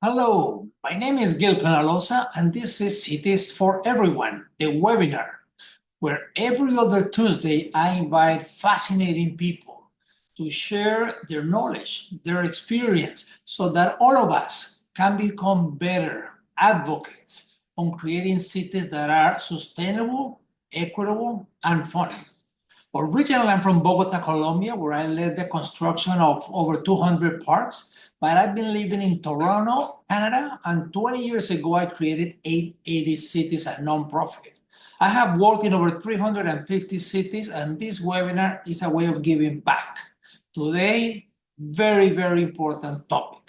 Hello, my name is Gil Penalosa, and this is Cities for Everyone, the webinar, where every other Tuesday I invite fascinating people to share their knowledge, their experience, so that all of us can become better advocates on creating cities that are sustainable, equitable, and fun. Originally, I'm from Bogota, Colombia, where I led the construction of over 200 parks, but I've been living in Toronto, Canada, and 20 years ago, I created 880 Cities, a nonprofit. I have worked in over 350 cities, and this webinar is a way of giving back. Today, very important topic,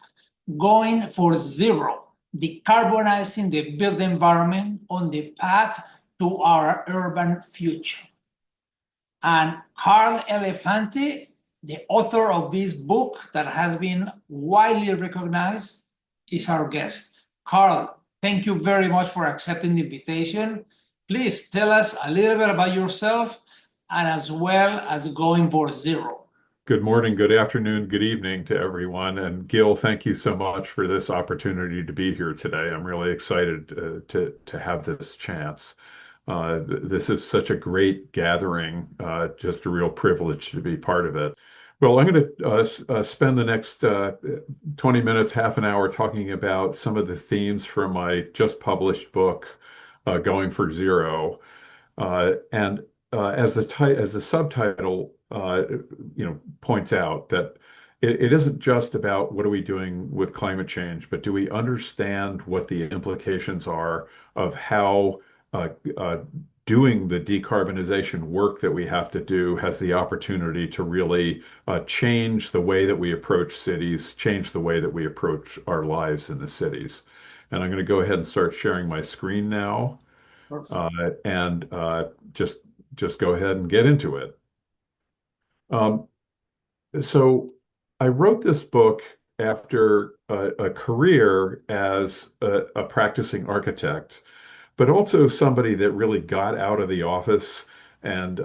going for zero, decarbonizing the built environment on the path to our urban future. And Carl Elefante, the author of this book that has been widely recognized, is our guest. Carl, thank you very much for accepting the invitation. Please tell us a little bit about yourself and as well as going for zero. Good morning, good afternoon, good evening to everyone. And Gil, thank you so much for this opportunity to be here today. I'm really excited to have this chance. This is such a great gathering, just a real privilege to be part of it. Well, I'm going to spend the next 20 minutes, half an hour talking about some of the themes from my just published book, Going for Zero. And as the subtitle points out, that it isn't just about what are we doing with climate change, but do we understand what the implications are of how doing the decarbonization work that we have to do has the opportunity to really change the way that we approach cities, change the way that we approach our lives in the cities. And I'm going to go ahead and start sharing my screen now Perfect. uh, and just go ahead and get into it. Um, so I wrote this book after a career as a practicing architect, but also somebody that really got out of the office and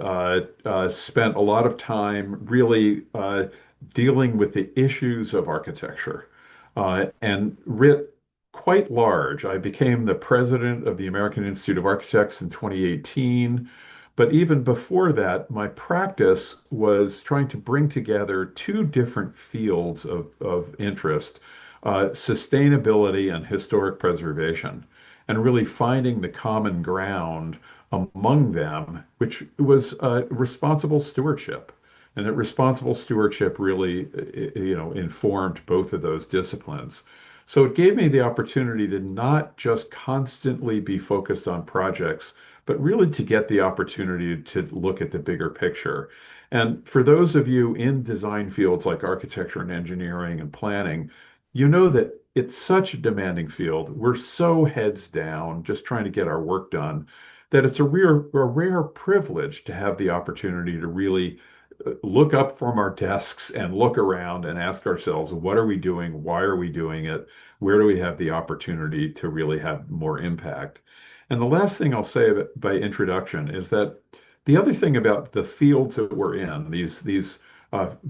spent a lot of time really dealing with the issues of architecture and writ quite large. I became the president of the American Institute of Architects in 2018. But even before that, my practice was trying to bring together two different fields of interest, sustainability and historic preservation, and really finding the common ground among them, which was responsible stewardship. And that responsible stewardship really, informed both of those disciplines. So it gave me the opportunity to not just constantly be focused on projects, but really to get the opportunity to look at the bigger picture. And for those of you in design fields like architecture and engineering and planning, you know that it's such a demanding field. We're so heads down, just trying to get our work done, that it's a rare privilege to have the opportunity to really look up from our desks and look around and ask ourselves, what are we doing? Why are we doing it? Where do we have the opportunity to really have more impact? And the last thing I'll say by introduction is that the other thing about the fields that we're in, these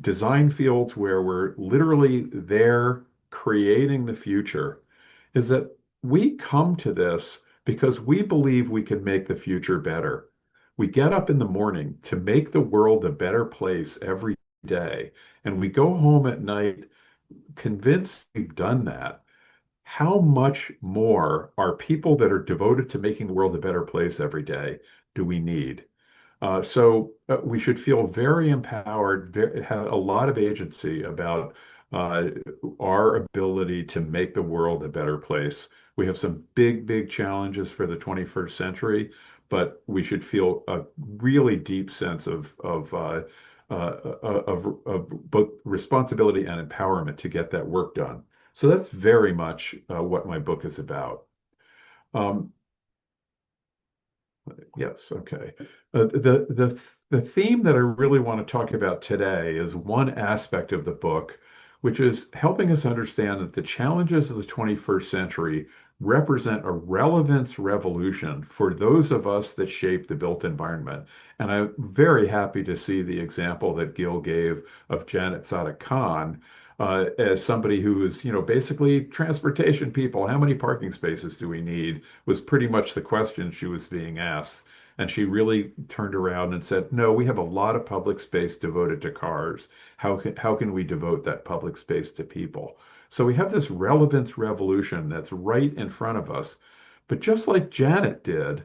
design fields where we're literally there creating the future, is that we come to this because we believe we can make the future better. We get up in the morning to make the world a better place every day, and we go home at night convinced we've done that. How much more are people that are devoted to making the world a better place every day do we need? So we should feel very empowered, have a lot of agency about uh, our ability to make the world a better place. We have some big challenges for the 21st century, but we should feel a really deep sense of both responsibility and empowerment to get that work done. So that's very much what my book is about. Um, Yes, okay. The theme that I really want to talk about today is one aspect of the book, which is helping us understand that the challenges of the 21st century represent a relevance revolution for those of us that shape the built environment. And I'm very happy to see the example that Gil gave of Janet Sadik Khan, as somebody who is, basically transportation people, how many parking spaces do we need was pretty much the question she was being asked. And she really turned around and said, no, we have a lot of public space devoted to cars. How can we devote that public space to people? So we have this relevance revolution that's right in front of us. But just like Janet did,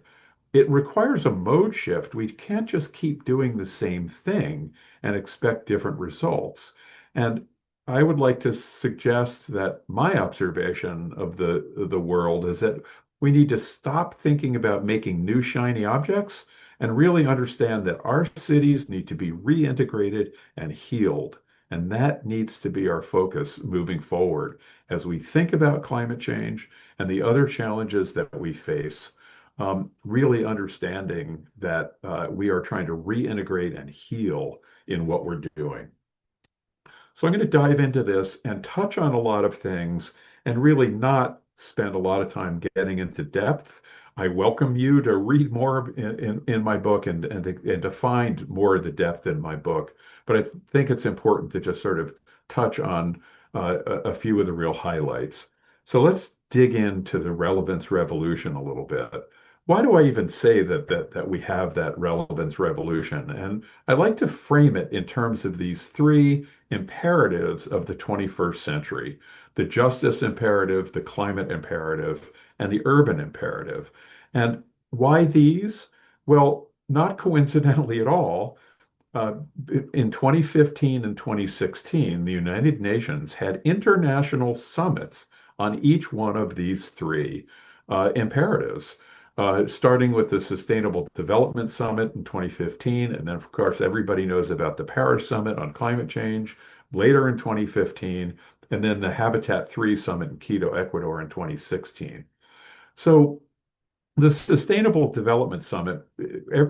it requires a mode shift. We can't just keep doing the same thing and expect different results. And I would like to suggest that my observation of the world is that we need to stop thinking about making new shiny objects and really understand that our cities need to be reintegrated and healed. And that needs to be our focus moving forward as we think about climate change and the other challenges that we face. Really understanding that we are trying to reintegrate and heal in what we're doing. So I'm going to dive into this and touch on a lot of things and really not spend a lot of time getting into depth. I welcome you to read more in my book and to find more of the depth in my book. But I think it's important to just sort of touch on a few of the real highlights. So let's dig into the relevance revolution a little bit. Why do I even say that we have that relevance revolution? And I like to frame it in terms of these three imperatives of the 21st century: the justice imperative, the climate imperative, and the urban imperative. And why these? Well, not coincidentally at all, uh, in 2015 and 2016, the United Nations had international summits on each one of these three imperatives, starting with the Sustainable Development Summit in 2015. And then, of course, everybody knows about the Paris Summit on climate change later in 2015, and then the Habitat 3 Summit in Quito, Ecuador in 2016. So the Sustainable Development Summit,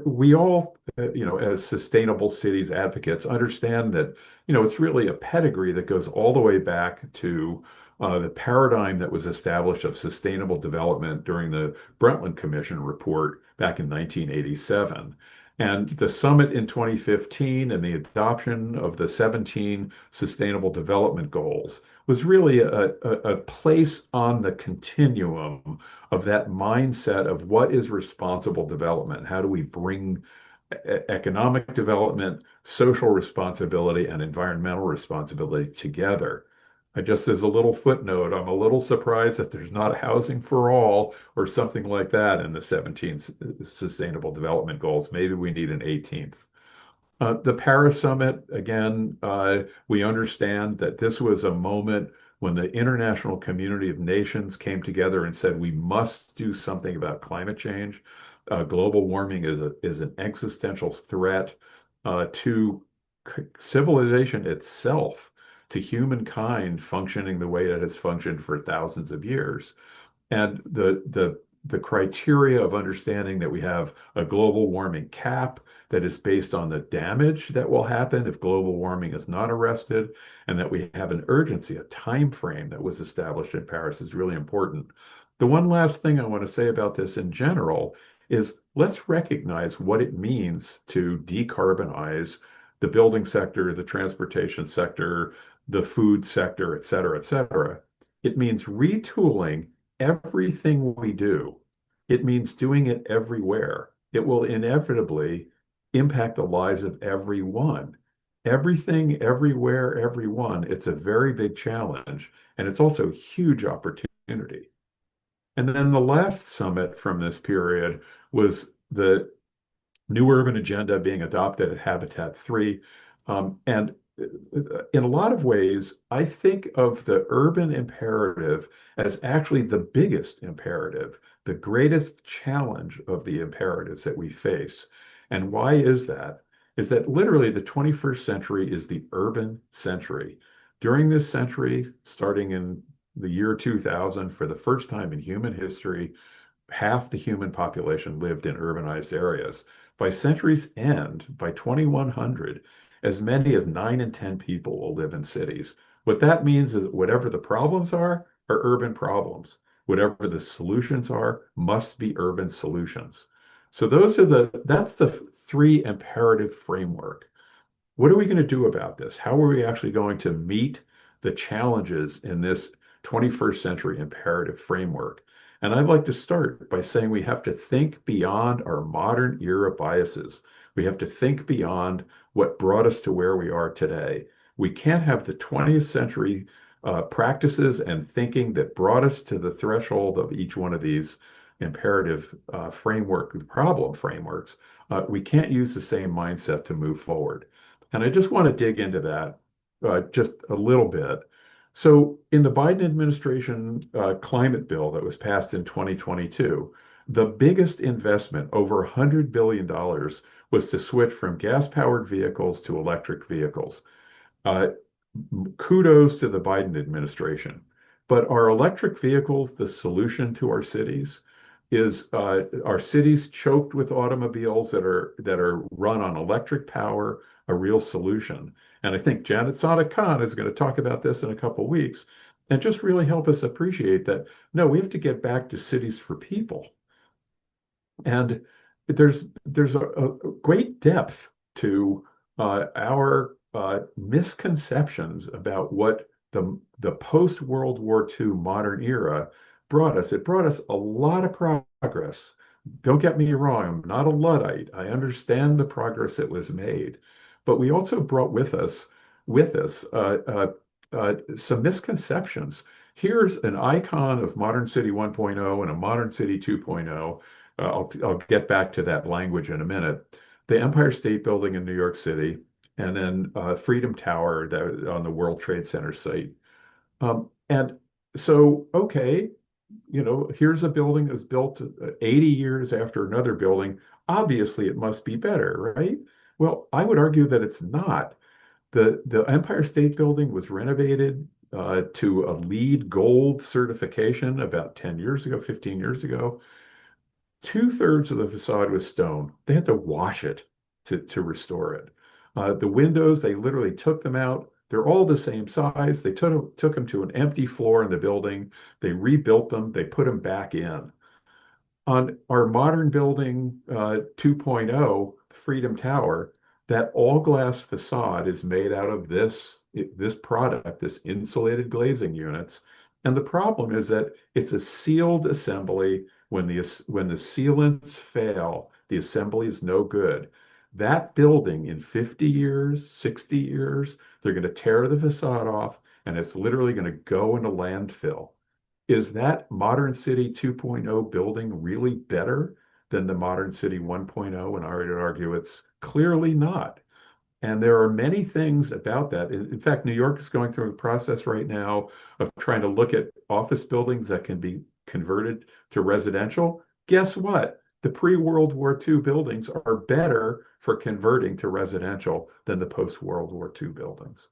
we all, as sustainable cities advocates, understand that, it's really a pedigree that goes all the way back to the paradigm that was established of sustainable development during the Brundtland Commission report back in 1987. And the summit in 2015 and the adoption of the 17 Sustainable Development Goals was really a place on the continuum of that mindset of what is responsible development. How do we bring economic development, social responsibility, and environmental responsibility together? I just, as a little footnote, I'm a little surprised that there's not housing for all or something like that in the 17 Sustainable Development Goals. Maybe we need an 18th. The Paris Summit, again, we understand that this was a moment when the international community of nations came together and said we must do something about climate change. Global warming is an existential threat to civilization itself, to humankind functioning the way it has functioned for thousands of years. And the criteria of understanding that we have a global warming cap that is based on the damage that will happen if global warming is not arrested, and that we have an urgency, a time frame that was established in Paris is really important. The one last thing I want to say about this in general is let's recognize what it means to decarbonize the building sector, the transportation sector, the food sector, et cetera, et cetera. It means retooling everything we do. It means doing it everywhere. It will inevitably impact the lives of everyone. Everything, everywhere, everyone. It's a very big challenge, and it's also a huge opportunity. And then the last summit from this period was the New Urban Agenda being adopted at Habitat 3. And in a lot of ways, I think of the urban imperative as actually the biggest imperative, the greatest challenge of the imperatives that we face. And why is that? Is that literally the 21st century is the urban century. During this century, starting in the year 2000, for the first time in human history, half the human population lived in urbanized areas. By century's end, by 2100, as many as 9 in 10 people will live in cities. What that means is that whatever the problems are urban problems. Whatever the solutions are, must be urban solutions. So that's the three imperative framework. What are we going to do about this? How are we actually going to meet the challenges in this 21st century imperative framework. And I'd like to start by saying we have to think beyond our modern era biases. We have to think beyond what brought us to where we are today. We can't have the 20th century practices and thinking that brought us to the threshold of each one of these imperative problem frameworks. We can't use the same mindset to move forward. And I just want to dig into that just a little bit. So, in the Biden administration climate bill that was passed in 2022, the biggest investment, over $100 billion, was to switch from gas-powered vehicles to electric vehicles. Uh, Kudos to the Biden administration. But are electric vehicles the solution to our cities? Is our cities choked with automobiles that are run on electric power a real solution? And I think Janet Sadiq-Khan is going to talk about this in a couple of weeks and just really help us appreciate that, no, we have to get back to cities for people. And there's a great depth to our misconceptions about what the post-World War II modern era brought us. It brought us a lot of progress. Don't get me wrong, I'm not a Luddite. I understand the progress that was made, but we also brought with us some misconceptions. Here's an icon of Modern City 1.0 and a Modern City 2.0. I'll get back to that language in a minute. The Empire State Building in New York City, and then Freedom Tower on the World Trade Center site. And so, okay, here's a building that was built 80 years after another building. Obviously, it must be better, right? Well, I would argue that it's not. The Empire State Building was renovated to a LEED Gold certification about 10 years ago, 15 years ago. Two-thirds of the facade was stone. They had to wash it to restore it. The windows, they literally took them out. They're all the same size. They took them to an empty floor in the building. They rebuilt them. They put them back in. On our modern building 2.0, Freedom Tower, that all-glass facade is made out of this product, this insulated glazing units. And the problem is that it's a sealed assembly. When the sealants fail, the assembly is no good. That building in 50 years, 60 years, they're going to tear the facade off and it's literally going to go into landfill. Is that Modern City 2.0 building really better than the Modern City 1.0? And I would argue it's clearly not. And there are many things about that. In fact, New York is going through a process right now of trying to look at office buildings that can be converted to residential. Guess what? The pre-World War II buildings are better for converting to residential than the post-World War II buildings.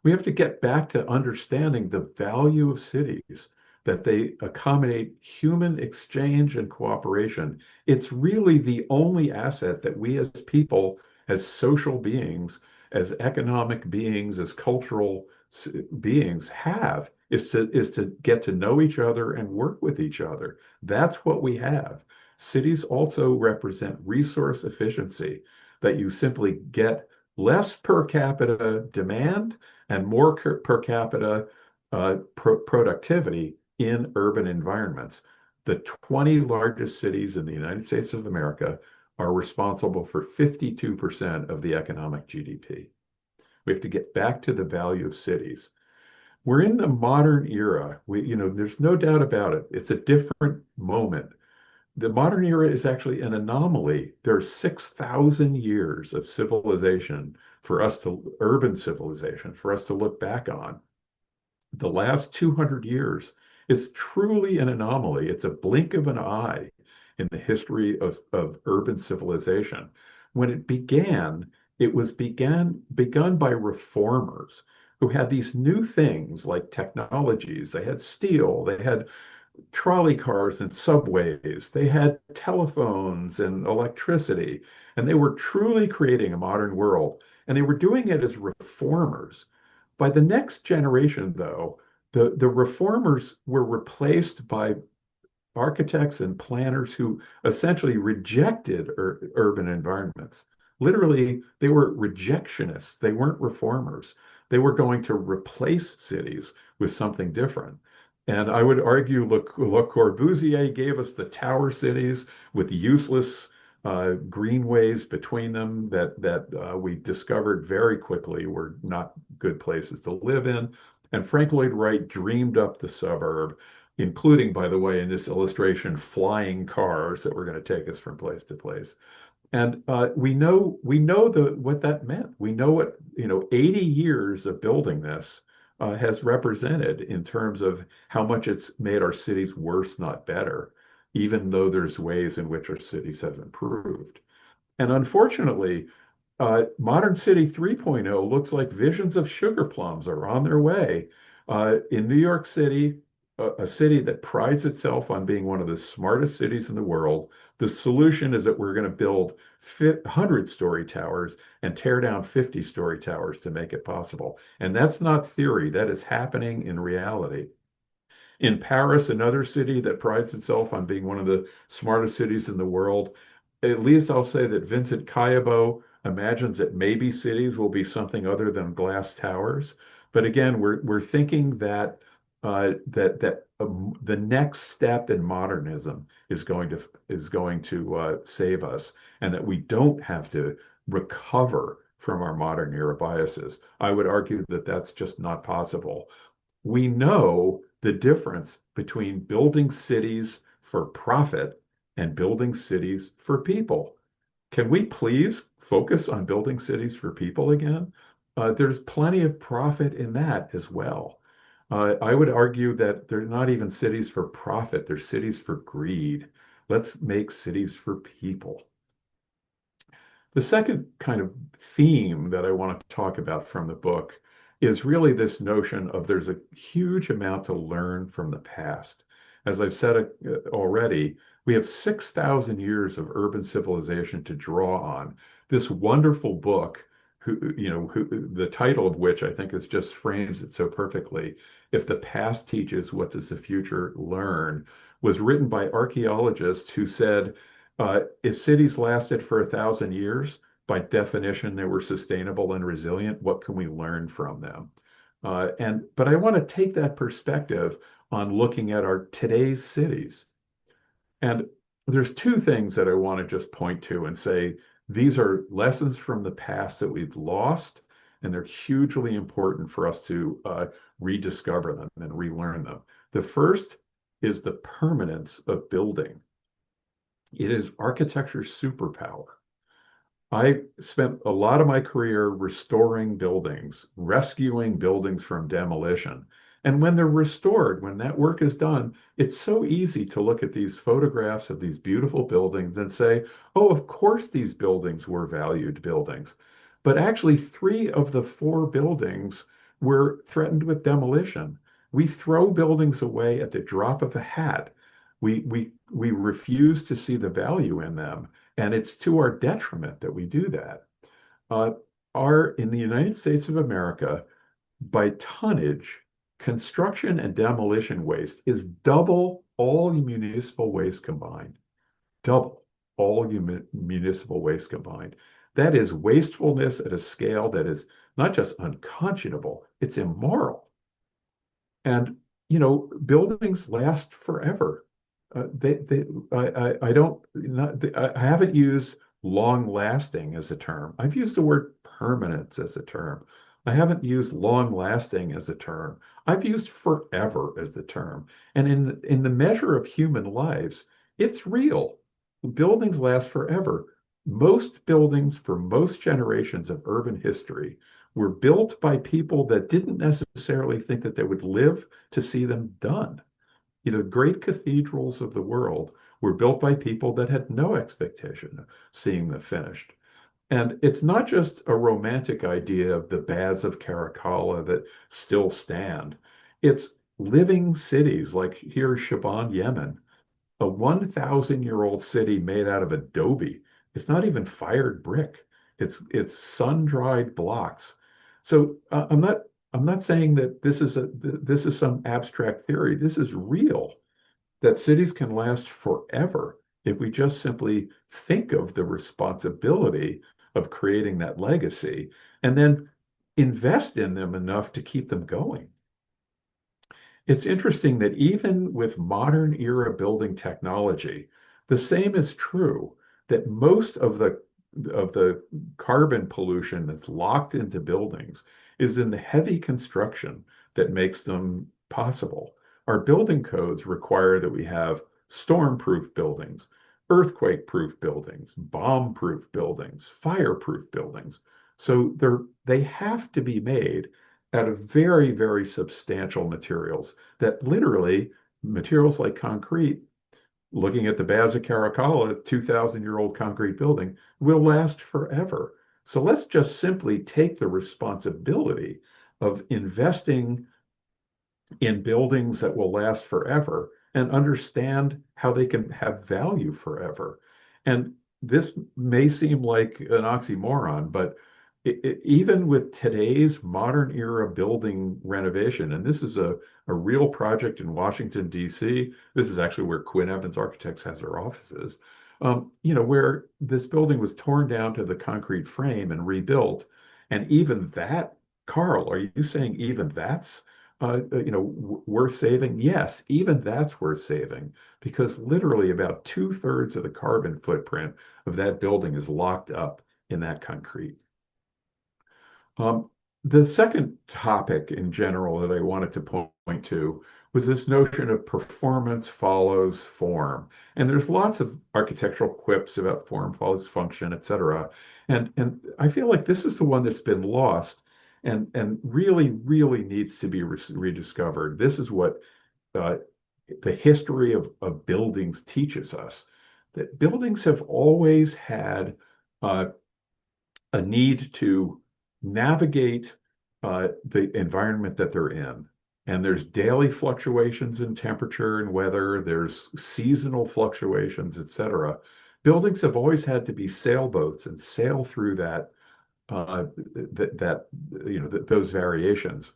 We have to get back to understanding the value of cities, that they accommodate human exchange and cooperation. It's really the only asset that we as people, as social beings, as economic beings, as cultural beings have, is to get to know each other and work with each other. That's what we have. Cities also represent resource efficiency, that you simply get less per capita demand and more per capita productivity in urban environments. The 20 largest cities in the United States of America are responsible for 52% of the economic GDP. We have to get back to the value of cities. We're in the modern era. There's no doubt about it. It's a different moment. The modern era is actually an anomaly. There are 6,000 years of civilization urban civilization, for us to look back on. The last 200 years is truly an anomaly. It's a blink of an eye in the history of urban civilization. When it began, it was begun by reformers who had these new things like technologies. They had steel, they had trolley cars and subways, they had telephones and electricity, and they were truly creating a modern world. And they were doing it as reformers. By the next generation, though, the reformers were replaced by architects and planners who essentially rejected urban environments. Literally, they were rejectionists. They weren't reformers. They were going to replace cities with something different. And I would argue Le Corbusier gave us the tower cities with useless greenways between them that we discovered very quickly were not good places to live in. And Frank Lloyd Wright dreamed up the suburb, including, by the way, in this illustration, flying cars that were going to take us from place to place. And we know what that meant. We know what 80 years of building this has represented in terms of how much it's made our cities worse, not better, even though there's ways in which our cities have improved. And unfortunately, Modern City 3.0 looks like visions of sugar plums are on their way. In New York City, a city that prides itself on being one of the smartest cities in the world, the solution is that we're going to build 100-story towers and tear down 50-story towers to make it possible. And that's not theory, that is happening in reality. In Paris, another city that prides itself on being one of the smartest cities in the world, at least I'll say that Vincent Cayabo imagines that maybe cities will be something other than glass towers. But again, we're thinking that the next step in modernism is going to save us, and that we don't have to recover from our modern era biases. I would argue that that's just not possible. We know the difference between building cities for profit and building cities for people. Can we please focus on building cities for people again? There's plenty of profit in that as well. I would argue that they're not even cities for profit, they're cities for greed. Let's make cities for people. The second kind of theme that I want to talk about from the book is really this notion of there's a huge amount to learn from the past. As I've said already, we have 6,000 years of urban civilization to draw on. This wonderful book, the title of which I think is just frames it so perfectly. If the past teaches, what does the future learn? Was written by archaeologists who said, if cities lasted for 1,000 years, by definition, they were sustainable and resilient. What can we learn from them? But I want to take that perspective on looking at our today's cities. And there's two things that I want to just point to and say these are lessons from the past that we've lost, and they're hugely important for us to rediscover them and relearn them. The first is the permanence of building. It is architecture's superpower. I spent a lot of my career restoring buildings, rescuing buildings from demolition. And when they're restored, when that work is done, it's so easy to look at these photographs of these beautiful buildings and say, oh, of course these buildings were valued buildings. But actually, 3 of the 4 buildings were threatened with demolition. We throw buildings away at the drop of a hat. We refuse to see the value in them. And it's to our detriment that we do that. Uh, in the United States of America, by tonnage, construction and demolition waste is double all municipal waste combined. Double all municipal waste combined. That is wastefulness at a scale that is not just unconscionable, it's immoral. And buildings last forever. I don't, not, I haven't used long lasting as a term. I've used the word permanence as a term. I haven't used long lasting as a term. I've used forever as the term. And in the measure of human lives, it's real. Buildings last forever. Most buildings for most generations of urban history were built by people that didn't necessarily think that they would live to see them done. Great cathedrals of the world were built by people that had no expectation of seeing them finished. And it's not just a romantic idea of the baths of Caracalla that still stand. It's living cities like here, Shaban, Yemen, a 1,000-year-old city made out of adobe. It's not even fired brick. It's sun-dried blocks. So I'm not saying that this is some abstract theory. This is real, that cities can last forever if we just simply think of the responsibility of creating that legacy. And then invest in them enough to keep them going. It's interesting that even with modern era building technology, the same is true that most of the carbon pollution that's locked into buildings is in the heavy construction that makes them possible. Our building codes require that we have storm-proof buildings, earthquake-proof buildings, bomb-proof buildings, fire-proof buildings. So they have to be made out of very, very substantial materials that literally materials like concrete, looking at the Baths of Caracalla, 2,000-year-old concrete building, will last forever. So let's just simply take the responsibility of investing in buildings that will last forever and understand how they can have value forever. And this may seem like an oxymoron, but even with today's modern era building renovation, and this is a real project in Washington, D.C. This is actually where Quinn Evans Architects has their offices, where this building was torn down to the concrete frame and rebuilt. And even that, Carl, are you saying even that's worth saving? Yes, even that's worth saving because literally about two-thirds of the carbon footprint of that building is locked up in that concrete. Um, the second topic in general that I wanted to point to was this notion of performance follows form. And there's lots of architectural quips about form follows function, et cetera. And I feel like this is the one that's been lost and really, really needs to be rediscovered. This is what uh, the history of buildings teaches us, that buildings have always had uh, a need to navigate the environment that they're in. And there's daily fluctuations in temperature and weather, there's seasonal fluctuations, et cetera. Buildings have always had to be sailboats and sail through uh, those variations.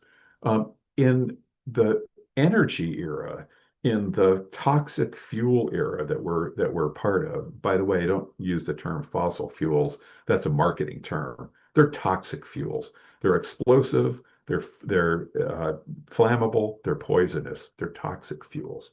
In the energy era, in the toxic fuel era that we're part of. By the way, don't use the term fossil fuels. That's a marketing term. They're toxic fuels. They're explosive. They're flammable. They're poisonous. They're toxic fuels.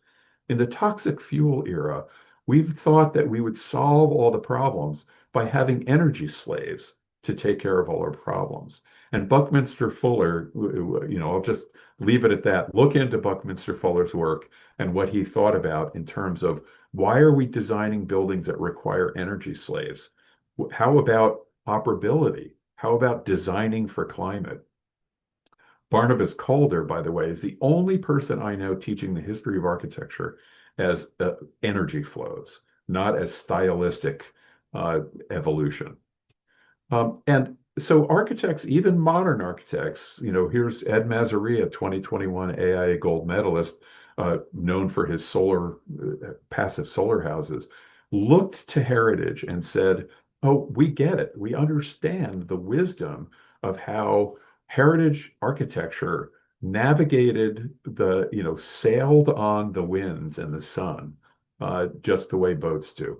In the toxic fuel era, we've thought that we would solve all the problems by having energy slaves to take care of all our problems. And Buckminster Fuller, I'll just leave it at that. Look into Buckminster Fuller's work and what he thought about in terms of why are we designing buildings that require energy slaves? How about operability? How about designing for climate? Barnabas Calder, by the way, is the only person I know teaching the history of architecture as energy flows, not as stylistic evolution. And so architects, even modern architects, here's Ed Mazaria, 2021 AIA gold medalist, known for his passive solar houses, looked to heritage and said, oh, we get it. We understand the wisdom of how heritage architecture navigated sailed on the winds and the sun, just the way boats do.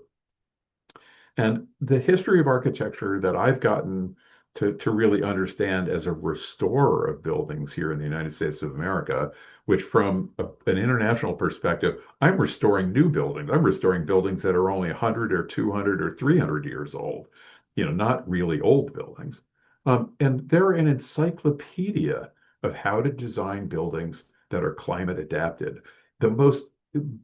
And the history of architecture that I've gotten to really understand as a restorer of buildings here in the United States of America, which from an international perspective, I'm restoring new buildings. I'm restoring buildings that are only 100 or 200 or 300 years old, not really old buildings. And they're an encyclopedia of how to design buildings that are climate adapted. The most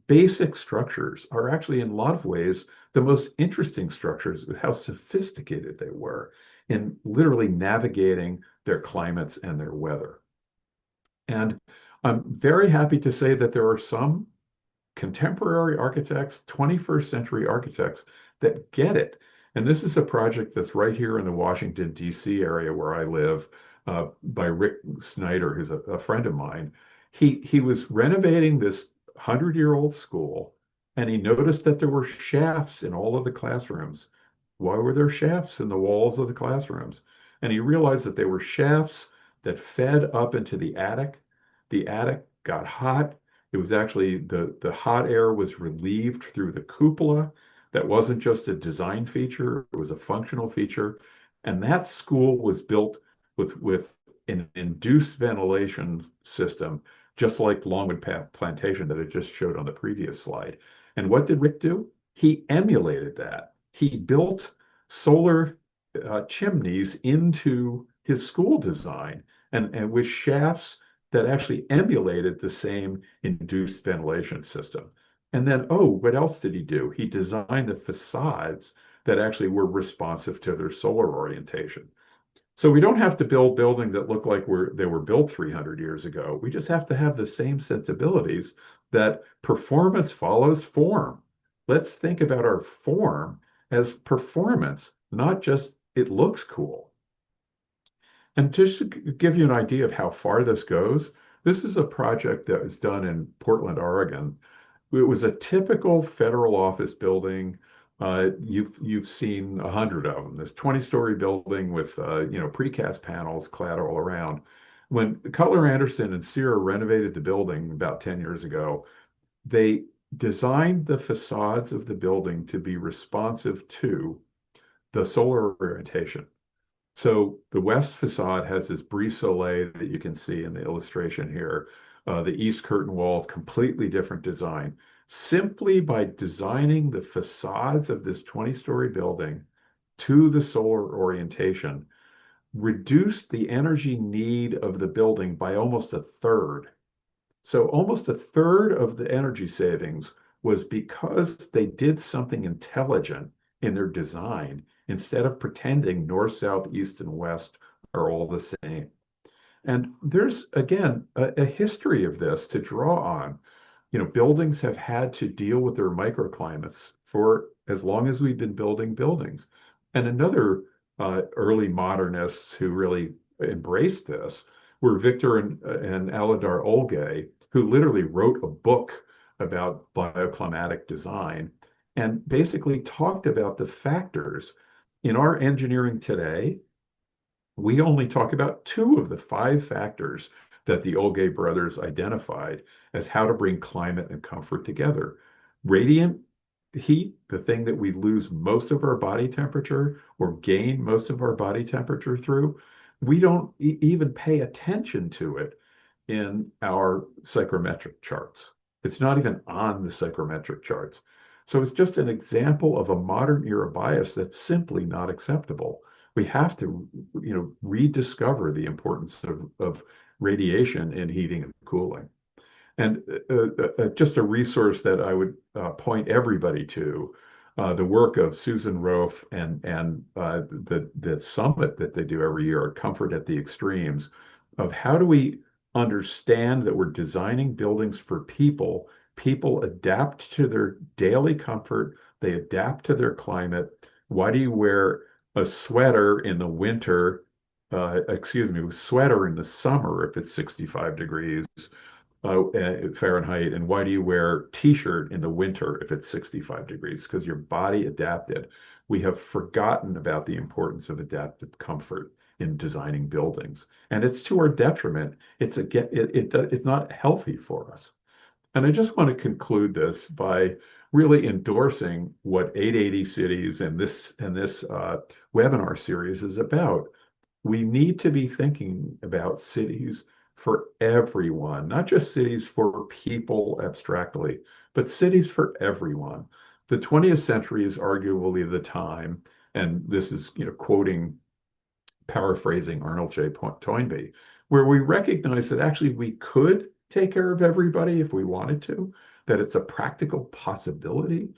basic structures are actually, in a lot of ways, the most interesting structures, how sophisticated they were in literally navigating their climates and their weather. And I'm very happy to say that there are some contemporary architects, 21st century architects that get it. And this is a project that's right here in the Washington, D.C. area where I live, by Rick Snyder, who's a friend of mine. He was renovating this 100-year-old school, and he noticed that there were shafts in all of the classrooms. Why were there shafts in the walls of the classrooms? And he realized that they were shafts that fed up into the attic. The attic got hot. It was actually the hot air was relieved through the cupola. That wasn't just a design feature, it was a functional feature. And that school was built with an induced ventilation system, just like Longwood Plantation that I just showed on the previous slide. And what did Rick do? He emulated that. He built solar chimneys into his school design and with shafts that actually emulated the same induced ventilation system. And then, oh, what else did he do? He designed the facades that actually were responsive to their solar orientation. So we don't have to build buildings that look like they were built 300 years ago. We just have to have the same sensibilities that performance follows form. Let's think about our form as performance, not just it looks cool. And just to give you an idea of how far this goes, this is a project that was done in Portland, Oregon. It was a typical federal office building. You've seen 100 of them. This 20-story building with precast panels clad all around. When Cutler Anderson and Sierra renovated the building about 10 years ago, they designed the facades of the building to be responsive to the solar orientation. So the west facade has this brise soleil that you can see in the illustration here. The east curtain walls, completely different design. Simply by designing the facades of this 20-story building to the solar orientation, reduced the energy need of the building by almost a third. So almost a third of the energy savings was because they did something intelligent in their design instead of pretending north, south, east, and west are all the same. And there's, again, a history of this to draw on. Buildings have had to deal with their microclimates for as long as we've been building buildings. And another early modernists who really embraced this were Victor and Aladar Olgay, who literally wrote a book about bioclimatic design and basically talked about the factors. In our engineering today, we only talk about two of the five factors that the Olgay brothers identified as how to bring climate and comfort together. Radiant heat, the thing that we lose most of our body temperature or gain most of our body temperature through, we don't even pay attention to it in our psychrometric charts. It's not even on the psychrometric charts. So it's just an example of a modern era bias that's simply not acceptable. We have to, rediscover the importance of radiation in heating and cooling. And just a resource that I would point everybody to, the work of Susan Rofe and the summit that they do every year, Comfort at the Extremes, of how do we understand that we're designing buildings for people. People adapt to their daily comfort, they adapt to their climate. Why do you wear a sweater in the winter? Sweater in the summer if it's 65 degrees Fahrenheit, and why do you wear t-shirt in the winter if it's 65 degrees? Because your body adapted. We have forgotten about the importance of adaptive comfort in designing buildings, and it's to our detriment. It's not healthy for us. And I just want to conclude this by really endorsing what 880 Cities and this webinar series is about. We need to be thinking about cities for everyone, not just cities for people abstractly, but cities for everyone. The 20th century is arguably the time, and this is, quoting, paraphrasing Arnold J. Toynbee, where we recognize that actually we could take care of everybody if we wanted to, that it's a practical possibility.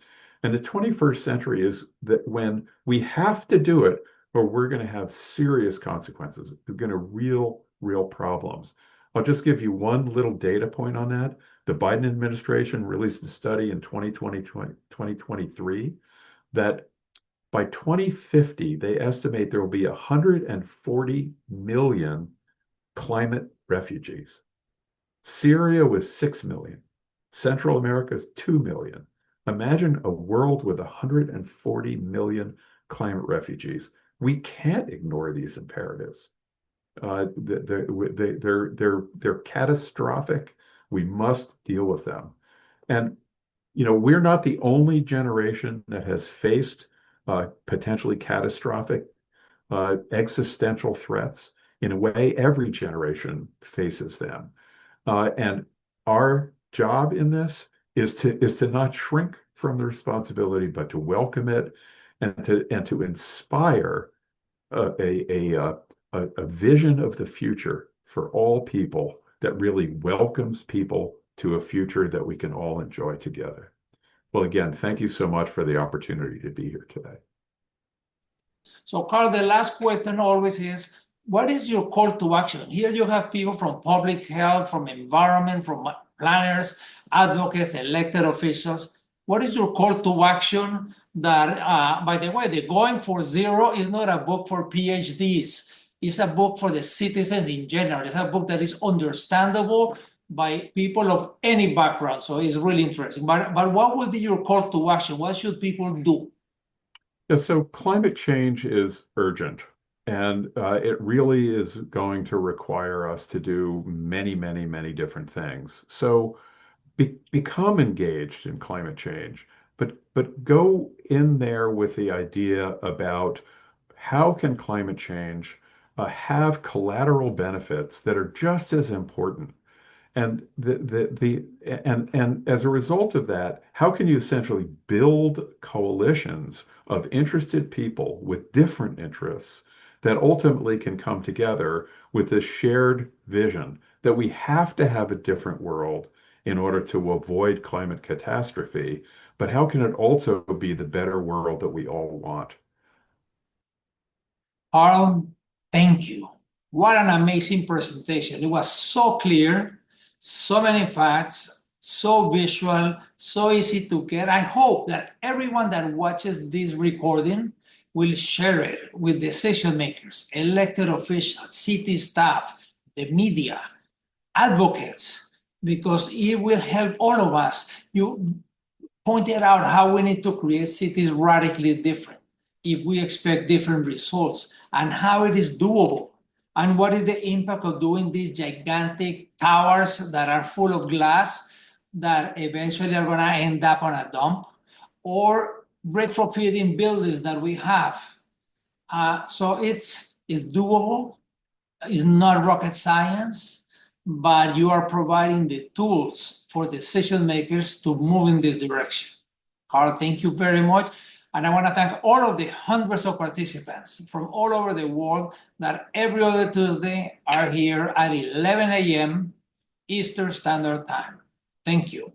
And the 21st century is that when we have to do it, or we're going to have serious consequences. We're going to real problems. I'll just give you one little data point on that. The Biden administration released a study in 2023 that by 2050, they estimate there will be 140 million climate refugees. Syria was 6 million. Central America is 2 million. Imagine a world with 140 million climate refugees. We can't ignore these imperatives. They're catastrophic. We must deal with them. And we're not the only generation that has faced potentially catastrophic existential threats. in a way, every generation faces them. And our job in this is to not shrink from the responsibility, but to welcome it and to inspire a vision of the future for all people that really welcomes people to a future that we can all enjoy together. Well, again, thank you so much for the opportunity to be here today. So, Carl, the last question always is, what is your call to action? Here you have people from public health, from environment, from planners, advocates, elected officials. What is your call to action that, by the way, the Going for Zero is not a book for PhDs. It's a book for the citizens in general. It's a book that is understandable by people of any background. So it's really interesting. But what would be your call to action? What should people do? Yeah, so climate change is urgent, and it really is going to require us to do many, many, many different things. So become engaged in climate change, but go in there with the idea about how can climate change have collateral benefits that are just as important. And as a result of that, how can you essentially build coalitions of interested people with different interests that ultimately can come together with this shared vision that we have to have a different world in order to avoid climate catastrophe, but how can it also be the better world that we all want? Carl, thank you. What an amazing presentation. It was so clear, so many facts, so visual, so easy to get. I hope that everyone that watches this recording will share it with decision makers, elected officials, city staff, the media, advocates, because it will help all of us. You pointed out how we need to create cities radically different if we expect different results, and how it is doable, and what is the impact of doing these gigantic towers that are full of glass that eventually are going to end up on a dump, or retrofitting buildings that we have. So it's doable. It's not rocket science, but you are providing the tools for decision makers to move in this direction. Carl, thank you very much. And I want to thank all of the hundreds of participants from all over the world that every other Tuesday are here at 11 a.m. Eastern Standard Time. Thank you.